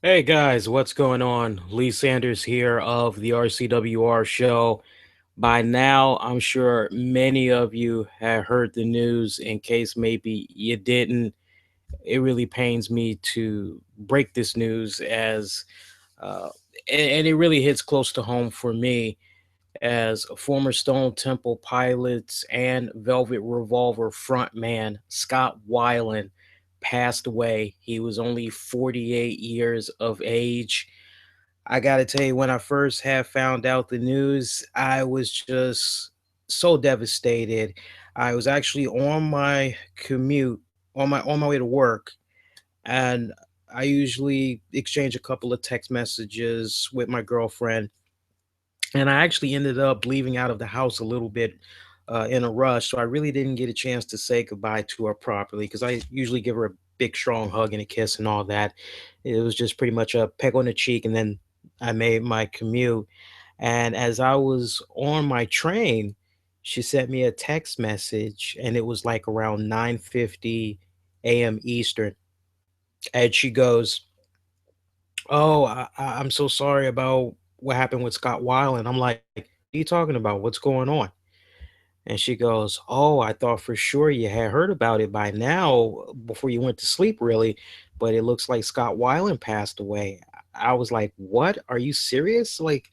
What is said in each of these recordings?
Hey guys, what's going on? Lee Sanders here of the RCWR show. By now, I'm sure many of you have heard the news. In case maybe you didn't, it really pains me to break this news as uh, and it really hits close to home for me as a former Stone Temple Pilots and Velvet Revolver frontman Scott Weiland passed away. He was only 48 years of age. I gotta tell you, when I first had found out the news, I was just so devastated. I was actually on my commute, on my way to work, and I usually exchange a couple of text messages with my girlfriend, and I actually ended up leaving out of the house a little bit in a rush, so I really didn't get a chance to say goodbye to her properly because I usually give her a big, strong hug and a kiss and all that. It was just pretty much a peck on the cheek, and then I made my commute. And as I was on my train, she sent me a text message, and it was like around 9:50 a.m. Eastern, and she goes, "Oh, I'm so sorry about what happened with Scott Weiland." I'm like, "What are you talking about? What's going on?" And she goes, "Oh, I thought for sure you had heard about it by now before you went to sleep, really, but it looks like Scott Weiland passed away." I was like, "What? Are you serious? Like,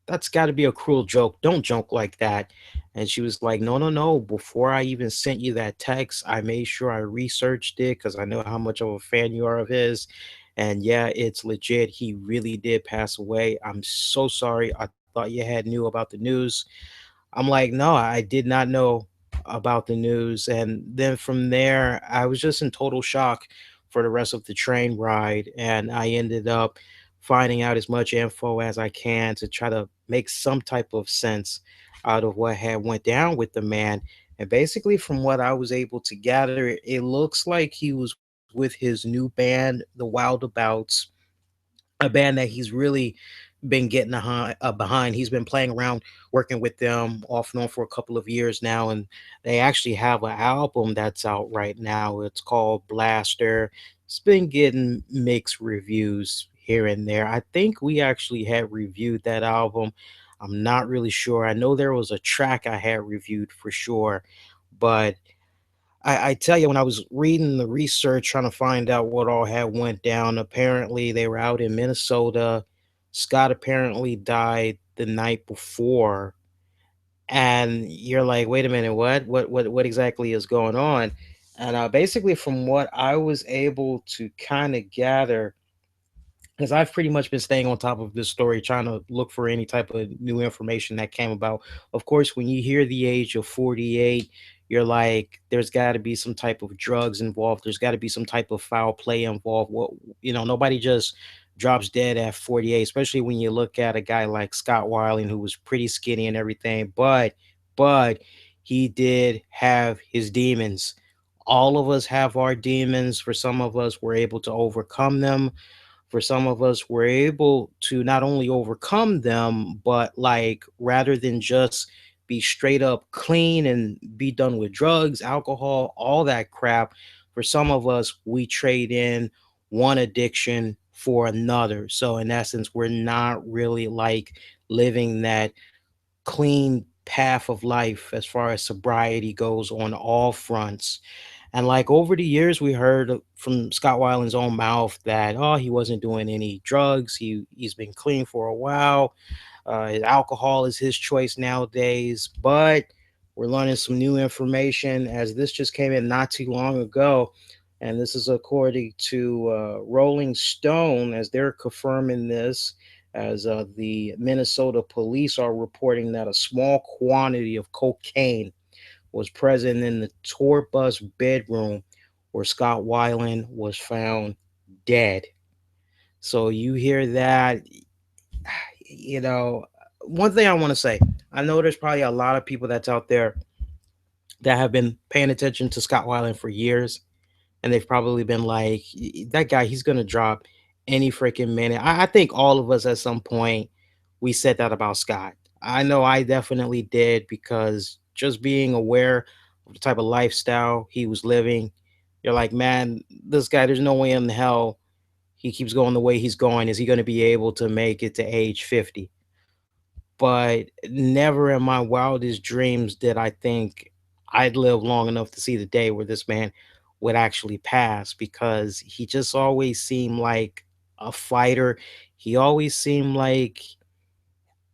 that's got to be a cruel joke. Don't joke like that." And she was like, "No, no, no. Before I even sent you that text, I made sure I researched it because I know how much of a fan you are of his. And yeah, it's legit. He really did pass away. I'm so sorry. I thought you had knew about the news." I'm like, "No, I did not know about the news." And then from there, I was just in total shock for the rest of the train ride. And I ended up finding out as much info as I can to try to make some type of sense out of what had went down with the man. And basically, from what I was able to gather, it looks like he was with his new band, the Wildabouts, a band that he's really been getting behind. He's been playing around, working with them off and on for a couple of years now, and they actually have an album that's out right now. It's called Blaster. It's been getting mixed reviews here and there. I think we actually had reviewed that album. I'm not really sure. I know there was a track I had reviewed for sure, but I tell you, when I was reading the research trying to find out what all had went down, apparently they were out in Minnesota. Scott apparently died the night before, and you're like, "Wait a minute, what? What exactly is going on?" And basically, from what I was able to kind of gather, because I've pretty much been staying on top of this story, trying to look for any type of new information that came about. Of course, when you hear the age of 48, you're like, there's got to be some type of drugs involved. There's got to be some type of foul play involved. What, nobody just drops dead at 48, especially when you look at a guy like Scott Weiland, who was pretty skinny and everything, but he did have his demons. All of us have our demons. For some of us, we're able to overcome them. For some of us, we're able to not only overcome them, but like rather than just be straight up clean and be done with drugs, alcohol, all that crap, for some of us, we trade in one addiction for another. So, in essence, we're not really like living that clean path of life as far as sobriety goes on all fronts. And like over the years, we heard from Scott Weiland's own mouth that he wasn't doing any drugs. He's been clean for a while. His alcohol is his choice nowadays. But we're learning some new information as this just came in not too long ago, and this is according to Rolling Stone as they're confirming this. As the Minnesota police are reporting that a small quantity of cocaine was present in the tour bus bedroom where Scott Weiland was found dead. So you hear that, you know, one thing I want to say, I know there's probably a lot of people that's out there that have been paying attention to Scott Weiland for years, and they've probably been like, That guy, he's gonna drop any freaking minute." I think all of us at some point we said that about Scott. I know I definitely did because just being aware of the type of lifestyle he was living, you're like, man, this guy, there's no way in hell he keeps going the way he's going, is he going to be able to make it to age 50? But never in my wildest dreams did I think I'd live long enough to see the day where this man would actually pass, because he just always seemed like a fighter. He always seemed like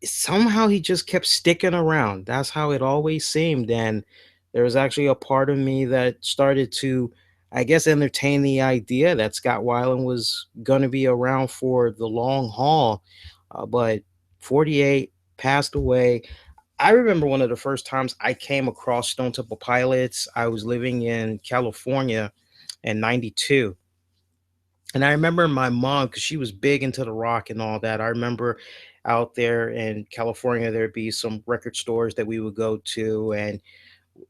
somehow he just kept sticking around. That's how it always seemed. And there was actually a part of me that started to, I guess, entertain the idea that Scott Weiland was going to be around for the long haul. But 48, passed away. I remember one of the first times I came across Stone Temple Pilots. I was living in California in 92. And I remember my mom, because she was big into the rock and all that. I remember out there in California, there'd be some record stores that we would go to. And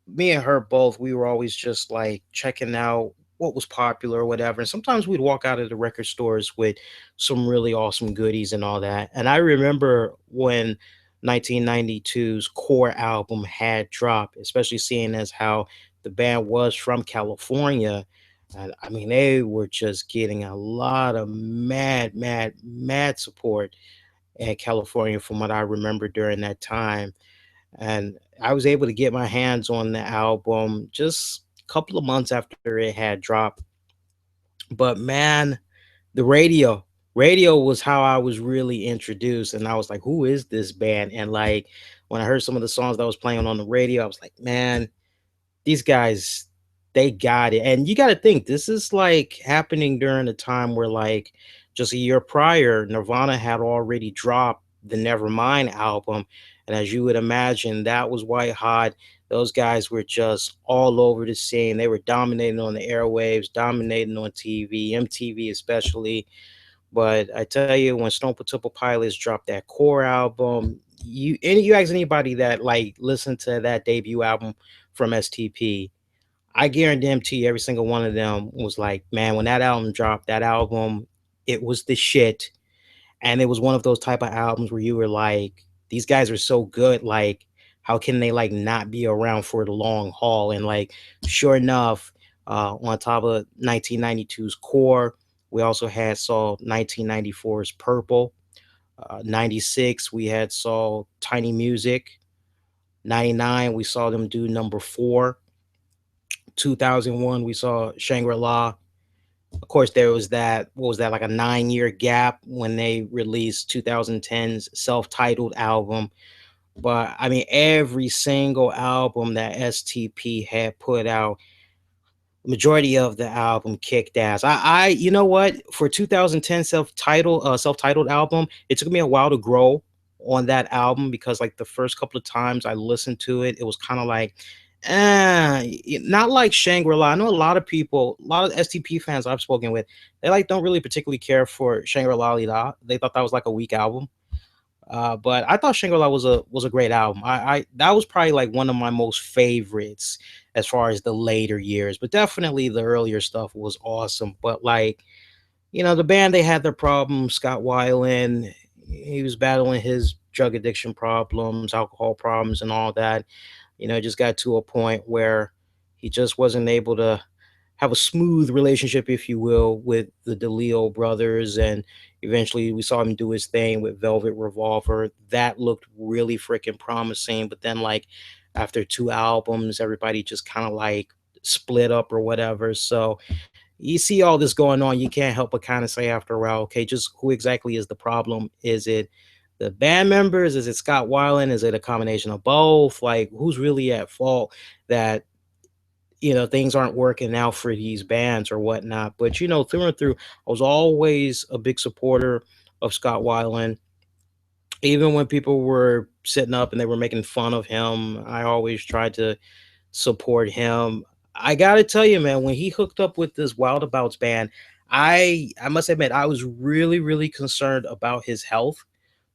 me and her both, we were always just like checking out what was popular or whatever. And sometimes we'd walk out of the record stores with some really awesome goodies and all that. And I remember when 1992's Core album had dropped, especially seeing as how the band was from California. And I mean, they were just getting a lot of mad, mad, mad support in California from what I remember during that time. And I was able to get my hands on the album just a couple of months after it had dropped. But man, the radio was how I was really introduced, and I was like, who is this band? And like when I heard some of the songs that was playing on the radio, I was like, man, these guys, they got it. And you got to think, this is like happening during a time where, like, just a year prior, Nirvana had already dropped the Nevermind album. And as you would imagine, that was white hot. Those guys were just all over the scene. They were dominating on the airwaves, dominating on TV, MTV especially. But I tell you, when Stone Temple Pilots dropped that Core album, you ask anybody that like listened to that debut album from STP, I guarantee every single one of them was like, man, when that album dropped, that album, it was the shit. And it was one of those type of albums where you were like, these guys are so good, like, how can they like not be around for the long haul? And like, sure enough, on top of 1992's Core, we also had saw 1994's Purple. 96, we had saw Tiny Music. 99, we saw them do number four. 2001, we saw Shangri-La. Of course, there was that, what was that, like a 9 year gap when they released 2010's self-titled album. But I mean, every single album that STP had put out, majority of the album kicked ass. You know what? For 2010 self-titled album, it took me a while to grow on that album, because like the first couple of times I listened to it, it was kind of like, not like Shangri-La. I know a lot of people, a lot of STP fans I've spoken with, they like don't really particularly care for Shangri-La. They thought that was like a weak album. But I thought Shangri-La was a great album. I That was probably like one of my most favorites as far as the later years. But definitely the earlier stuff was awesome. But like, the band, they had their problems. Scott Weiland, he was battling his drug addiction problems, alcohol problems, and all that. It just got to a point where he just wasn't able to have a smooth relationship, if you will, with the DeLeo brothers. And eventually we saw him do his thing with Velvet Revolver. That looked really freaking promising. But then, like, after two albums, everybody just kind of like split up or whatever. So you see all this going on. You can't help but kind of say after a while, okay, just who exactly is the problem? Is it the band members? Is it Scott Weiland? Is it a combination of both? Like, who's really at fault that things aren't working out for these bands or whatnot? But through and through, I was always a big supporter of Scott Weiland. Even when people were sitting up and they were making fun of him, I always tried to support him. I gotta tell you, man, when he hooked up with this Wildabouts band, I must admit I was really, really concerned about his health,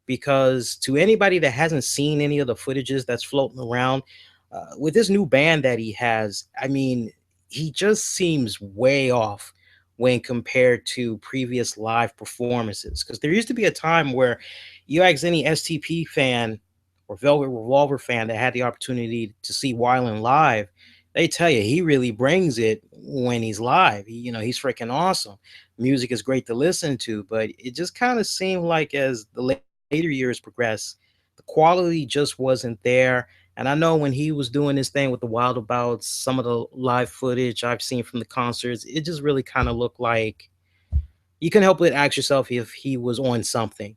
because to anybody that hasn't seen any of the footages that's floating around, with this new band that he has, I mean, he just seems way off when compared to previous live performances. Because there used to be a time where you ask any STP fan or Velvet Revolver fan that had the opportunity to see Wyland live, they tell you he really brings it when he's live. He's freaking awesome. Music is great to listen to, but it just kind of seemed like as the later years progressed, the quality just wasn't there. And I know when he was doing this thing with the Wildabouts, some of the live footage I've seen from the concerts, it just really kind of looked like you can help but ask yourself if he was on something.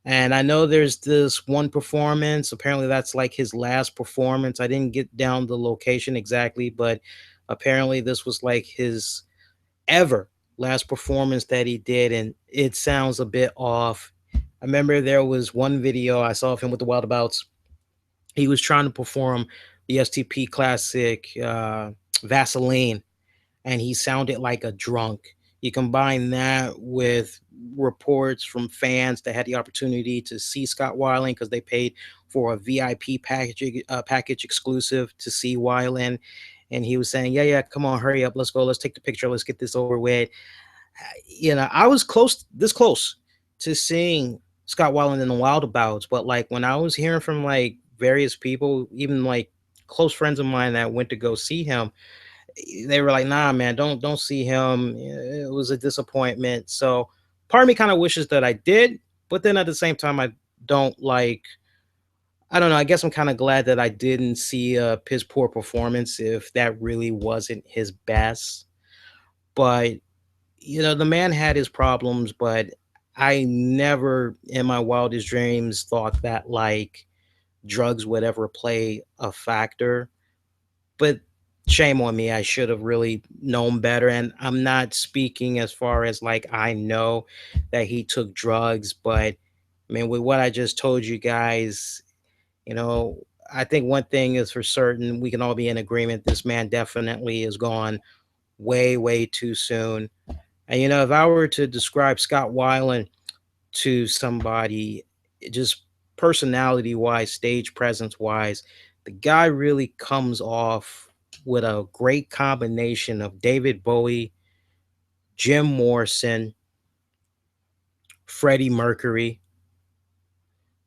And I know there's this one performance. Apparently, that's like his last performance. I didn't get down the location exactly, but apparently, this was like his ever last performance that he did. And it sounds a bit off. I remember there was one video I saw of him with the Wildabouts. He was trying to perform the STP classic Vaseline, and he sounded like a drunk. You combine that with reports from fans that had the opportunity to see Scott Weiland because they paid for a VIP package exclusive to see Weiland, and he was saying, "Yeah, yeah, come on, hurry up, let's go, let's take the picture, let's get this over with." I was this close to seeing Scott Weiland in the Wildabouts, but like when I was hearing from like various people, even like close friends of mine that went to go see him, they were like, "Nah, man, don't see him. It was a disappointment." So part of me kind of wishes that I did, but then at the same time, I don't like. I don't know. I guess I'm kind of glad that I didn't see his poor performance if that really wasn't his best. But the man had his problems, but I never in my wildest dreams thought that like drugs would ever play a factor. But shame on me. I should have really known better. And I'm not speaking as far as like I know that he took drugs, but I mean, with what I just told you guys, you know, I think one thing is for certain, we can all be in agreement. This man definitely is gone way, way too soon. And if I were to describe Scott Weiland to somebody, just personality wise, stage presence wise, the guy really comes off with a great combination of David Bowie, Jim Morrison, Freddie Mercury.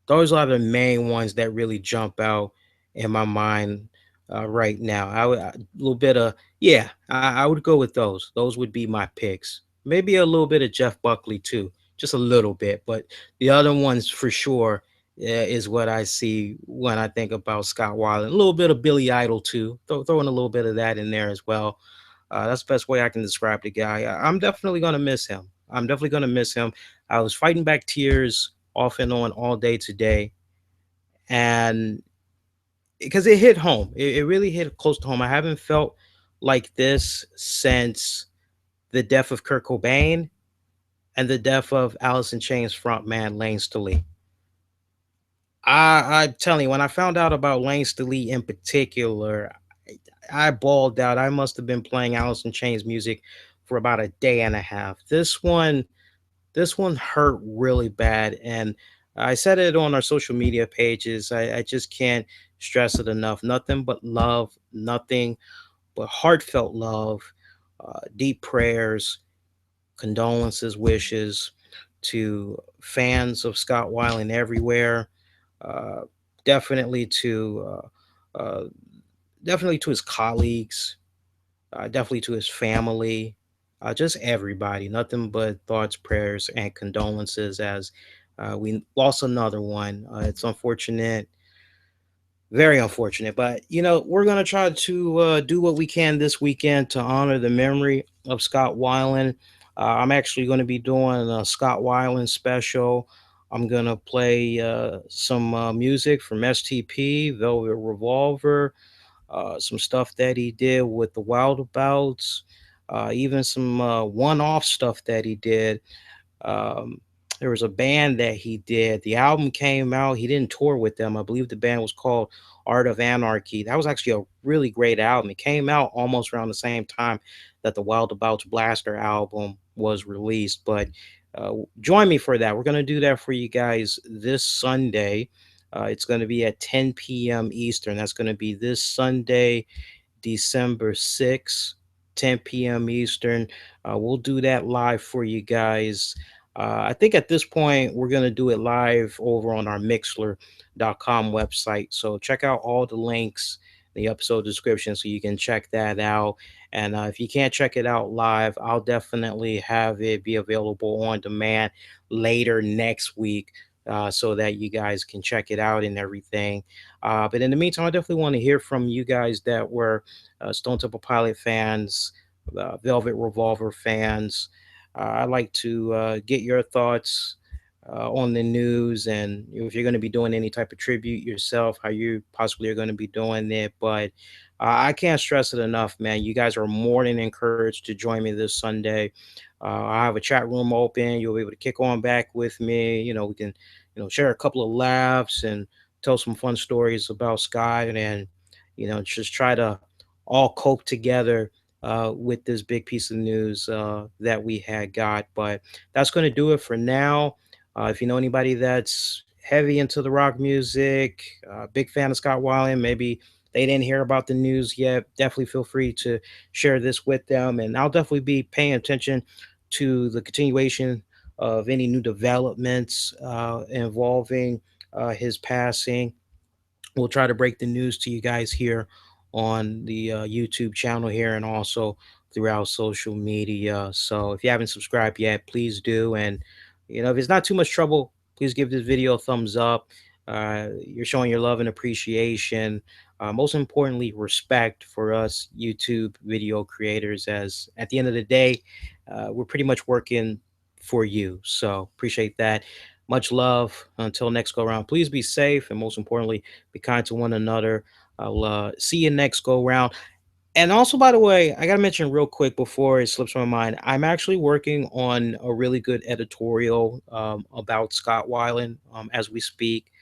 Those are the main ones that really jump out in my mind right now. A little bit of yeah, I would go with those. Those would be my picks. Maybe a little bit of Jeff Buckley too, just a little bit, but the other ones for sure is what I see when I think about Scott Weiland. A little bit of Billy Idol too, throwing a little bit of that in there as well. That's the best way I can describe the guy. I'm definitely gonna miss him. I'm definitely gonna miss him. I was fighting back tears off and on all day today, and because it hit home, it really hit close to home. I haven't felt like this since the death of Kurt Cobain and the death of Alice in Chains frontman Lane Staley. I'm telling you, when I found out about Lane Staley in particular, I bawled out. I must have been playing Alice in Chains music for about a day and a half. This one hurt really bad, and I said it on our social media pages. I just can't stress it enough. Nothing but love, nothing but heartfelt love, deep prayers, condolences, wishes to fans of Scott Weiland everywhere. Uh, definitely to definitely to his colleagues, definitely to his family, just everybody. Nothing but thoughts, prayers, and condolences as we lost another one. It's unfortunate, very unfortunate, but we're gonna try to do what we can this weekend to honor the memory of Scott Weiland. I'm actually going to be doing a Scott Weiland special. I'm gonna play some music from STP, Velvet Revolver, some stuff that he did with the Wildabouts, even some one-off stuff that he did. Um, there was a band that he did. The album came out. He didn't tour with them. I believe the band was called Art of Anarchy. That was actually a really great album. It came out almost around the same time that the Wildabouts Blaster album was released. But join me for that. We're going to do that for you guys this Sunday. It's going to be at 10 p.m. Eastern. That's going to be this Sunday, December 6th, 10 p.m. Eastern. We'll do that live for you guys. I think at this point, we're going to do it live over on our Mixler.com website. So check out all the links the episode description so you can check that out. And if you can't check it out live, I'll definitely have it be available on demand later next week. So that you guys can check it out and everything. But in the meantime, I definitely want to hear from you guys that were Stone Temple Pilot fans, Velvet Revolver fans. I'd like to get your thoughts on the news, and if you're going to be doing any type of tribute yourself, how you possibly are going to be doing it. But I can't stress it enough, man. You guys are more than encouraged to join me this Sunday. I have a chat room open. You'll be able to kick on back with me. We can, share a couple of laughs and tell some fun stories about Scott, and just try to all cope together with this big piece of news that we had got. But that's going to do it for now. If you know anybody that's heavy into the rock music, big fan of Scott Weiland, maybe they didn't hear about the news yet, definitely feel free to share this with them. And I'll definitely be paying attention to the continuation of any new developments involving his passing. We'll try to break the news to you guys here on the YouTube channel here, and also throughout social media. So if you haven't subscribed yet, please do. And if it's not too much trouble, please give this video a thumbs up. You're showing your love and appreciation. Most importantly, respect for us YouTube video creators. As at the end of the day, we're pretty much working for you. So appreciate that. Much love. Until next go around, please be safe, and most importantly, be kind to one another. I'll see you next go round. And also, by the way, I got to mention real quick before it slips my mind, I'm actually working on a really good editorial about Scott Weiland as we speak.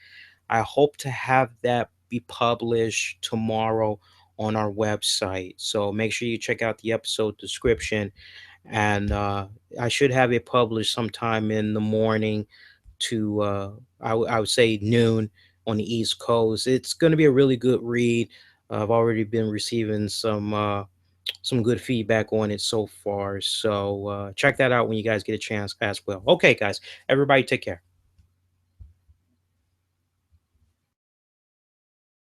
I hope to have that be published tomorrow on our website. So make sure you check out the episode description. And I should have it published sometime in the morning to I would say noon on the East Coast. It's going to be a really good read. I've already been receiving some good feedback on it so far. So check that out when you guys get a chance as well. Okay, guys, everybody take care.